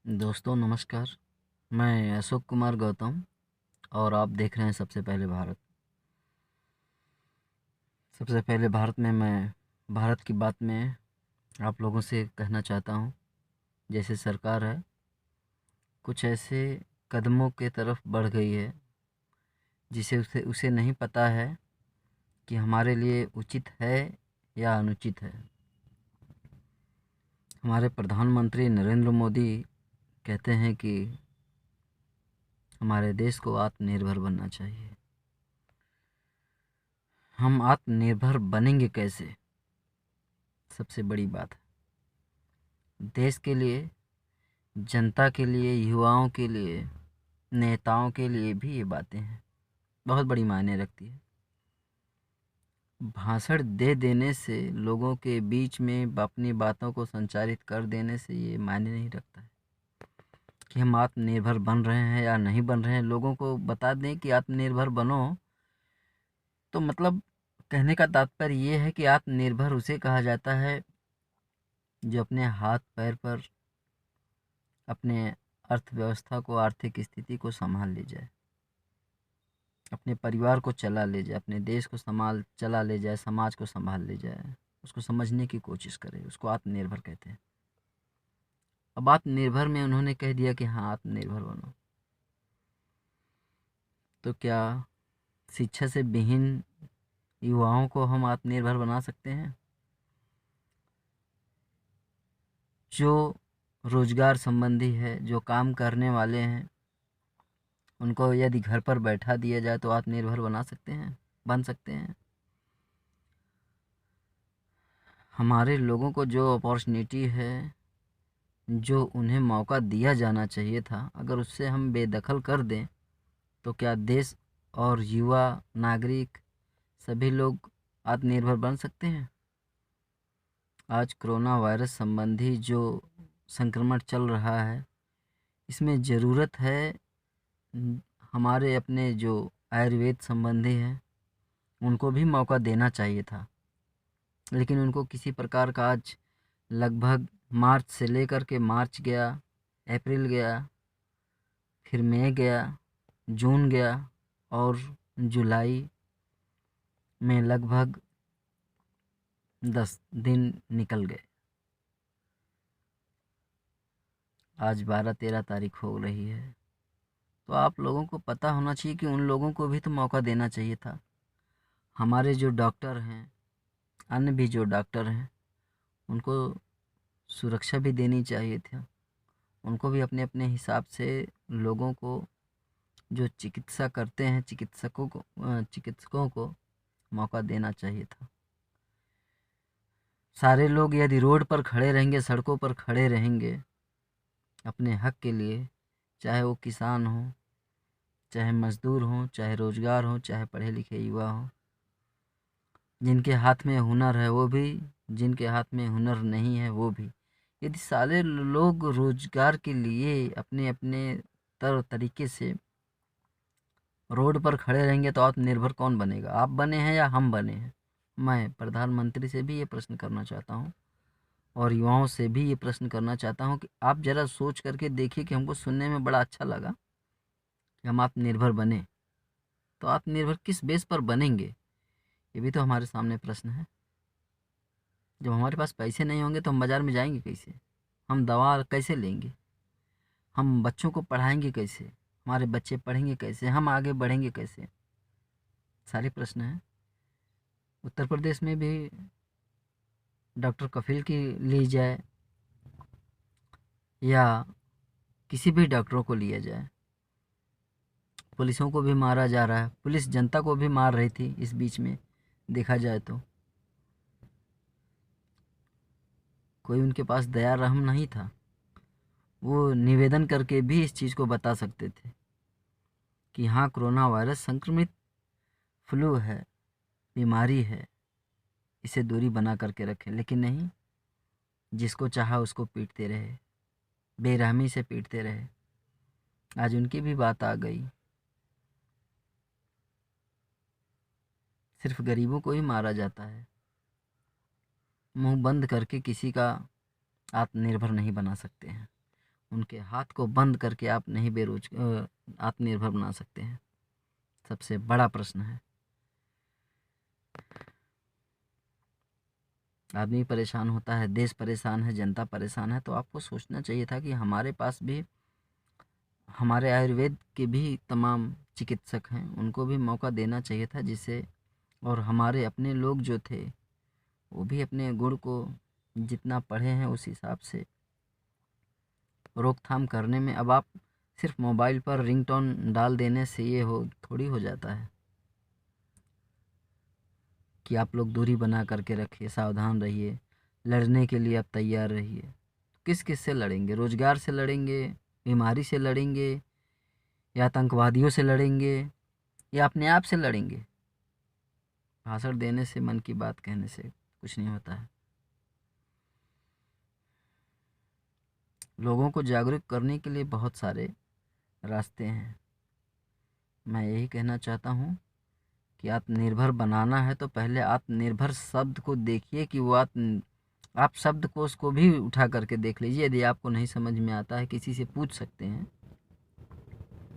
दोस्तों नमस्कार। मैं अशोक कुमार गौतम और आप देख रहे हैं सबसे पहले भारत। सबसे पहले भारत में मैं भारत की बात में आप लोगों से कहना चाहता हूँ, जैसे सरकार है कुछ ऐसे कदमों के तरफ बढ़ गई है जिसे उसे उसे नहीं पता है कि हमारे लिए उचित है या अनुचित है। हमारे प्रधानमंत्री नरेंद्र मोदी कहते हैं कि हमारे देश को आत्मनिर्भर बनना चाहिए। हम आत्मनिर्भर बनेंगे कैसे? सबसे बड़ी बात है देश के लिए, जनता के लिए, युवाओं के लिए, नेताओं के लिए भी ये बातें हैं बहुत बड़ी मायने रखती है। भाषण दे देने से, लोगों के बीच में अपनी बातों को संचारित कर देने से ये मायने नहीं रखता है कि हम आत्मनिर्भर बन रहे हैं या नहीं बन रहे हैं। लोगों को बता दें कि आत्मनिर्भर बनो, तो मतलब कहने का तात्पर्य ये है कि आत्मनिर्भर उसे कहा जाता है जो अपने हाथ पैर पर अपने अर्थव्यवस्था को, आर्थिक स्थिति को संभाल ले जाए, अपने परिवार को चला ले जाए, अपने देश को चला ले जाए, समाज को संभाल ले जाए, उसको समझने की कोशिश करे, उसको आत्मनिर्भर कहते हैं। अब आत्मनिर्भर में उन्होंने कह दिया कि हाँ आत्मनिर्भर बनो, तो क्या शिक्षा से विहीन युवाओं को हम आत्मनिर्भर बना सकते हैं? जो रोजगार संबंधी है, जो काम करने वाले हैं, उनको यदि घर पर बैठा दिया जाए तो आत्मनिर्भर बन सकते हैं। हमारे लोगों को जो अपॉर्चुनिटी है, जो उन्हें मौका दिया जाना चाहिए था, अगर उससे हम बेदखल कर दें तो क्या देश और युवा नागरिक सभी लोग आत्मनिर्भर बन सकते हैं? आज कोरोना वायरस संबंधी जो संक्रमण चल रहा है, इसमें ज़रूरत है हमारे अपने जो आयुर्वेद संबंधी हैं उनको भी मौका देना चाहिए था, लेकिन उनको किसी प्रकार का आज लगभग मार्च से लेकर के मार्च गया, अप्रैल गया, फिर मई गया, जून गया और जुलाई में लगभग 10 दिन निकल गए। आज 12-13 तारीख हो रही है, तो आप लोगों को पता होना चाहिए कि उन लोगों को भी तो मौका देना चाहिए था। हमारे जो डॉक्टर हैं, अन्य भी जो डॉक्टर हैं, उनको सुरक्षा भी देनी चाहिए थी। उनको भी अपने अपने हिसाब से लोगों को, जो चिकित्सा करते हैं, चिकित्सकों को मौका देना चाहिए था। सारे लोग यदि रोड पर खड़े रहेंगे, सड़कों पर खड़े रहेंगे अपने हक के लिए, चाहे वो किसान हो, चाहे मजदूर हो, चाहे रोजगार हो, चाहे पढ़े लिखे युवा हो, जिनके हाथ में हुनर है वो भी, जिनके हाथ में हुनर नहीं है वो भी, यदि सारे लोग रोजगार के लिए अपने अपने तरीके से रोड पर खड़े रहेंगे तो आत्मनिर्भर कौन बनेगा? आप बने हैं या हम बने हैं? मैं प्रधानमंत्री से भी ये प्रश्न करना चाहता हूँ और युवाओं से भी ये प्रश्न करना चाहता हूँ कि आप ज़रा सोच करके देखिए कि हमको सुनने में बड़ा अच्छा लगा कि हम आत्मनिर्भर बने, तो आत्मनिर्भर किस बेस पर बनेंगे? ये भी तो हमारे सामने प्रश्न है। जब हमारे पास पैसे नहीं होंगे तो हम बाज़ार में जाएंगे कैसे? हम दवा कैसे लेंगे? हम बच्चों को पढ़ाएंगे कैसे? हमारे बच्चे पढ़ेंगे कैसे? हम आगे बढ़ेंगे कैसे? सारे प्रश्न हैं। उत्तर प्रदेश में भी डॉक्टर कफील की ली जाए या किसी भी डॉक्टरों को लिया जाए, पुलिसों को भी मारा जा रहा है, पुलिस जनता को भी मार रही थी इस बीच में, देखा जाए तो कोई उनके पास दया रहम नहीं था। वो निवेदन करके भी इस चीज़ को बता सकते थे कि हाँ कोरोना वायरस संक्रमित फ्लू है, बीमारी है, इसे दूरी बना करके रखें, लेकिन नहीं, जिसको चाहा उसको पीटते रहे, बेरहमी से पीटते रहे। आज उनकी भी बात आ गई, सिर्फ गरीबों को ही मारा जाता है। मुंह बंद करके किसी का आत्मनिर्भर नहीं बना सकते हैं। उनके हाथ को बंद करके आप नहीं आत्मनिर्भर बना सकते हैं। सबसे बड़ा प्रश्न है। आदमी परेशान होता है, देश परेशान है, जनता परेशान है, तो आपको सोचना चाहिए था कि हमारे पास भी हमारे आयुर्वेद के भी तमाम चिकित्सक हैं, उनको भी मौका देना चाहिए था, जिससे और हमारे अपने लोग जो थे वो भी अपने गुण को जितना पढ़े हैं उस हिसाब से रोकथाम करने में। अब आप सिर्फ मोबाइल पर रिंगटोन डाल देने से ये थोड़ी हो जाता है कि आप लोग दूरी बना करके रखिए, सावधान रहिए, लड़ने के लिए आप तैयार रहिए। किस किस से लड़ेंगे? रोजगार से लड़ेंगे, बीमारी से लड़ेंगे, या आतंकवादियों से लड़ेंगे, या अपने आप से लड़ेंगे? भाषण देने से, मन की बात कहने से कुछ नहीं होता है। लोगों को जागरूक करने के लिए बहुत सारे रास्ते हैं। मैं यही कहना चाहता हूँ कि आत्मनिर्भर बनाना है तो पहले आत्मनिर्भर शब्द को देखिए कि वो आप शब्दकोश को भी उठा करके देख लीजिए। यदि आपको नहीं समझ में आता है, किसी से पूछ सकते हैं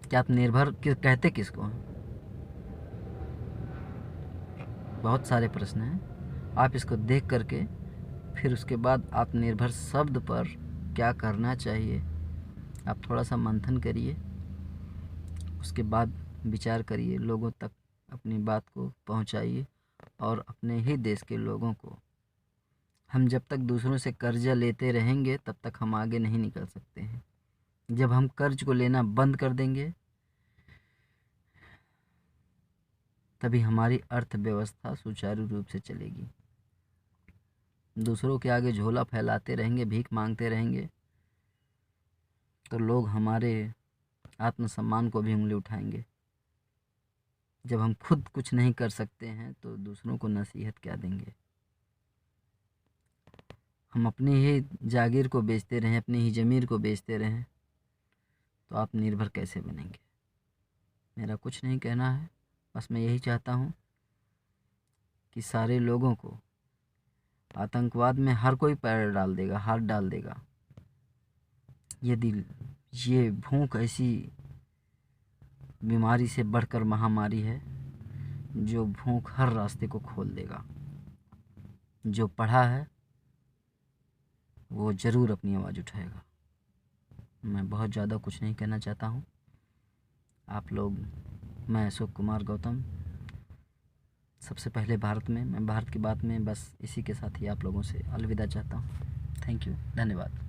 कि आत्मनिर्भर कहते किसको हैं। बहुत सारे प्रश्न हैं, आप इसको देख करके फिर उसके बाद आत्मनिर्भर शब्द पर क्या करना चाहिए आप थोड़ा सा मंथन करिए, उसके बाद विचार करिए, लोगों तक अपनी बात को पहुंचाइए। और अपने ही देश के लोगों को, हम जब तक दूसरों से कर्जा लेते रहेंगे तब तक हम आगे नहीं निकल सकते हैं। जब हम कर्ज को लेना बंद कर देंगे तभी हमारी अर्थव्यवस्था सुचारू रूप से चलेगी। दूसरों के आगे झोला फैलाते रहेंगे, भीख मांगते रहेंगे, तो लोग हमारे आत्मसम्मान को भी उंगली उठाएंगे। जब हम खुद कुछ नहीं कर सकते हैं तो दूसरों को नसीहत क्या देंगे? हम अपनी ही जागीर को बेचते रहें, अपनी ही ज़मीर को बेचते रहें, तो आप निर्भर कैसे बनेंगे? मेरा कुछ नहीं कहना है, बस मैं यही चाहता हूँ कि सारे लोगों को, आतंकवाद में हर कोई पैर डाल देगा, हाथ डाल देगा, यदि ये भूख ऐसी बीमारी से बढ़कर महामारी है जो भूख हर रास्ते को खोल देगा। जो पढ़ा है वो ज़रूर अपनी आवाज़ उठाएगा। मैं बहुत ज़्यादा कुछ नहीं कहना चाहता हूँ। आप लोग, मैं अशोक कुमार गौतम, सबसे पहले मैं भारत की बात में बस इसी के साथ ही आप लोगों से अलविदा चाहता हूँ। थैंक यू, धन्यवाद।